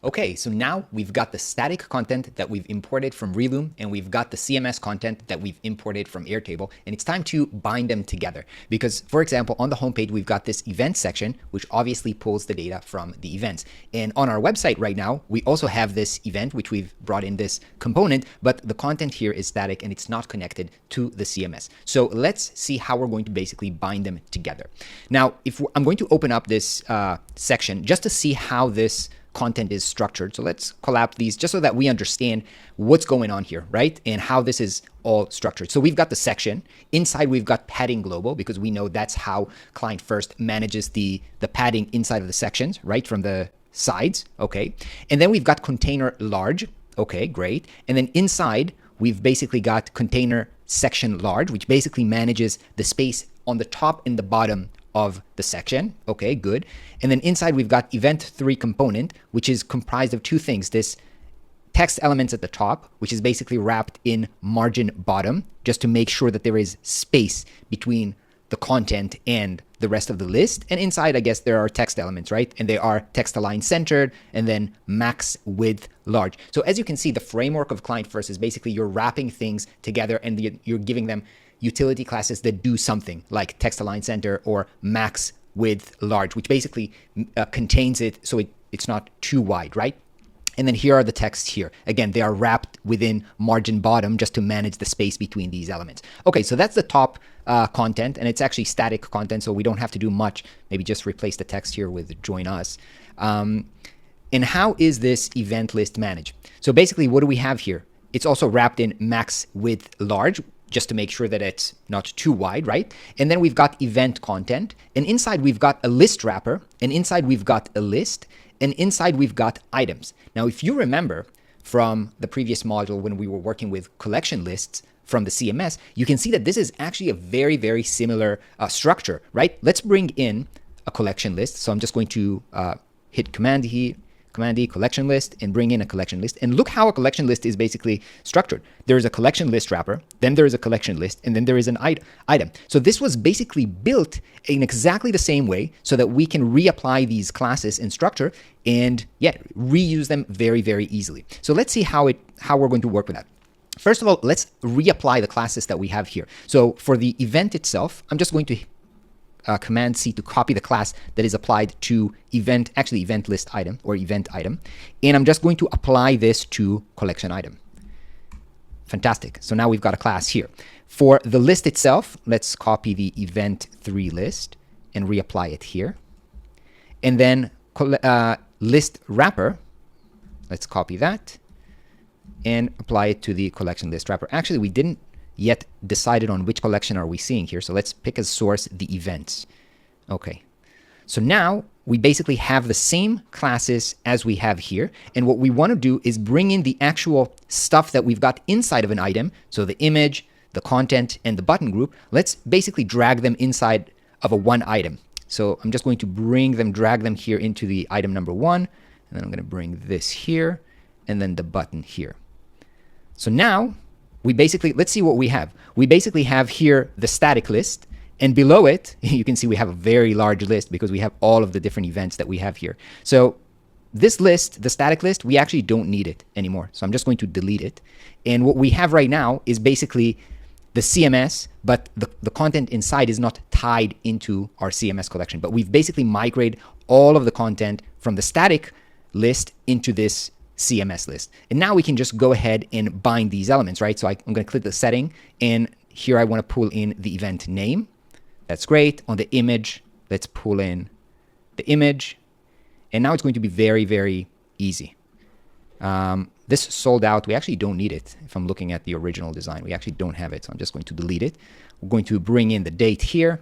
Okay, so now we've got the static content that we've imported from Relume, and we've got the CMS content that we've imported from Airtable, and it's time to bind them together. Because, for example, on the homepage, we've got this event section, which obviously pulls the data from the events. And on our website right now, we also have this event, which we've brought in this component, but the content here is static and it's not connected to the CMS. So let's see how we're going to basically bind them together. Now, I'm going to open up this section just to see how this content is structured. So let's collapse these just so that we understand what's going on here, right? And how this is all structured. So we've got the section. Inside, we've got padding global because we know that's how client first manages the padding inside of the sections, right? From the sides, okay? And then we've got container large, okay, great. And then inside, we've basically got container section large, which basically manages the space on the top and the bottom of the section. Okay, good. And then inside we've got event 3 component, which is comprised of two things. This text elements at the top, which is basically wrapped in margin bottom, just to make sure that there is space between the content and the rest of the list. And inside, I guess, there are text elements, right? And they are text align centered and then max width large. So as you can see, the framework of client first is basically you're wrapping things together and you're giving them utility classes that do something like text align center or max width large, which basically contains it so it's not too wide, right? And then here are the texts here. Again, they are wrapped within margin bottom just to manage the space between these elements. Okay, so that's the top content, and it's actually static content, so we don't have to do much. Maybe just replace the text here with join us. And how is this event list managed? So basically, what do we have here? It's also wrapped in max width large, just to make sure that it's not too wide, right? And then we've got event content, and inside we've got a list wrapper, and inside we've got a list, and inside we've got items. Now, if you remember from the previous module when we were working with collection lists from the CMS, you can see that this is actually a very, very similar structure, right? Let's bring in a collection list. So I'm just going to hit Command E, collection list, and bring in a collection list. And look how a collection list is basically structured. There is a collection list wrapper, then there is a collection list, and then there is an item. So this was basically built in exactly the same way so that we can reapply these classes in structure and reuse them very, very easily. So let's see how we're going to work with that. First of all, let's reapply the classes that we have here. So for the event itself, I'm just going to Command C to copy the class that is applied to event list item or event item. And I'm just going to apply this to collection item. Fantastic. So now we've got a class here. For the list itself, let's copy the event 3 list and reapply it here. And then list wrapper, let's copy that and apply it to the collection list wrapper. Actually, we didn't yet decided on which collection are we seeing here. So let's pick as source the events. Okay. So now we basically have the same classes as we have here. And what we want to do is bring in the actual stuff that we've got inside of an item. So the image, the content, and the button group. Let's basically drag them inside of a one item. So I'm just going to drag them here into the item number 1. And then I'm going to bring this here and then the button here. So now let's see what we have. We basically have here the static list, and below it, you can see we have a very large list because we have all of the different events that we have here. So this list, the static list, we actually don't need it anymore. So I'm just going to delete it. And what we have right now is basically the CMS, but the content inside is not tied into our CMS collection. But we've basically migrated all of the content from the static list into this CMS list. And now we can just go ahead and bind these elements, right? So I'm going to click the setting, and here I want to pull in the event name. That's great. On the image, let's pull in the image. And now it's going to be very, very easy. This sold out, we actually don't need it. If I'm looking at the original design, we actually don't have it. So I'm just going to delete it. We're going to bring in the date here.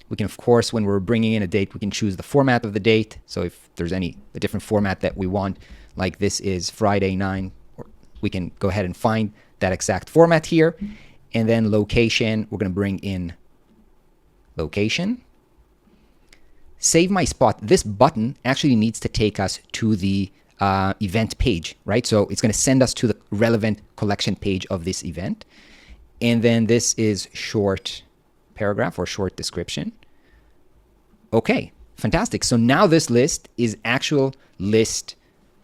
We can, of course, when we're bringing in a date, we can choose the format of the date. So if there's a different format that we want, like this is Friday 9, we can go ahead and find that exact format here. And then location, we're going to bring in location. Save my spot. This button actually needs to take us to the event page, right? So it's going to send us to the relevant collection page of this event. And then this is short paragraph or short description. Okay, fantastic. So now this list is actual list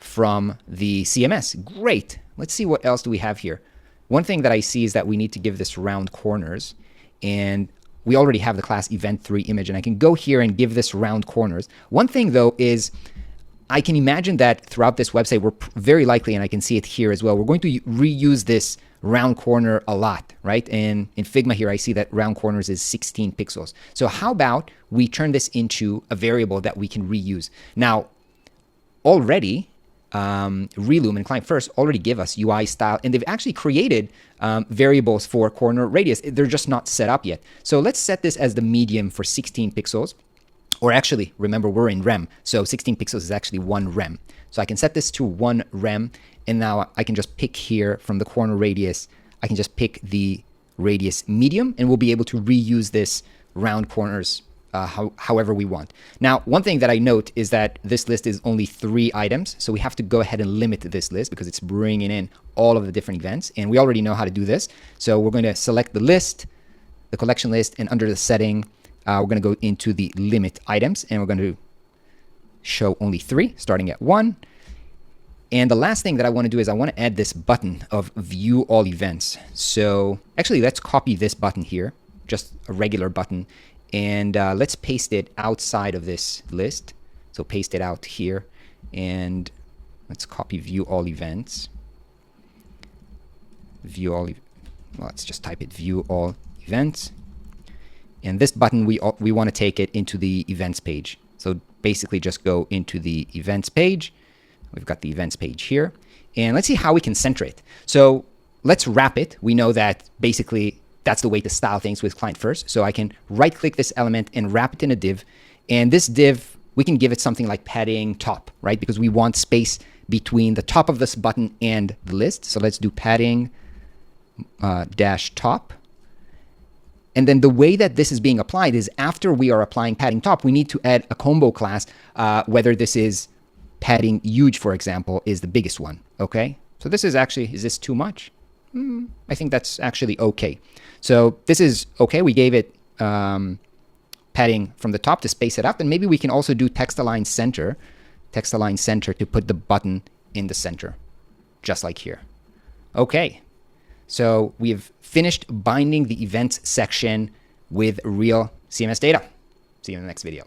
from the CMS. Great. Let's see what else do we have here. One thing that I see is that we need to give this round corners, and we already have the class event3 image, and I can go here and give this round corners. One thing though is I can imagine that throughout this website, we're very likely, and I can see it here as well, we're going to reuse this round corner a lot, right? And in Figma here, I see that round corners is 16 pixels. So how about we turn this into a variable that we can reuse? Now, already, Relume and Client First already give us UI style, and they've actually created variables for corner radius. They're just not set up yet. So let's set this as the medium for 16 pixels. Or actually, remember, we're in rem, so 16 pixels is actually 1 rem. So I can set this to 1 rem, and now I can just pick here from the corner radius, I can just pick the radius medium, and we'll be able to reuse this round corners however we want. Now, one thing that I note is that this list is only 3 items, so we have to go ahead and limit this list because it's bringing in all of the different events, and we already know how to do this. So we're going to select the list, the collection list, and under the setting, we're going to go into the limit items, and we're going to show only 3, starting at 1. And the last thing that I want to do is I want to add this button of view all events. So actually, let's copy this button here, just a regular button, and let's paste it outside of this list. So paste it out here, and let's copy view all events. View all, let's just type it, view all events. And this button, we want to take it into the events page. So basically just go into the events page. We've got the events page here. And let's see how we can center it. So let's wrap it. We know that basically that's the way to style things with Client First. So I can right click this element and wrap it in a div. And this div, we can give it something like padding top, right? Because we want space between the top of this button and the list. So let's do padding dash top. And then the way that this is being applied is after we are applying padding top, we need to add a combo class, whether this is padding huge, for example, is the biggest one, okay? So this is actually, is this too much? I think that's actually okay. So this is okay. We gave it padding from the top to space it up. And maybe we can also do text align center to put the button in the center, just like here. Okay. So we've finished binding the events section with real CMS data. See you in the next video.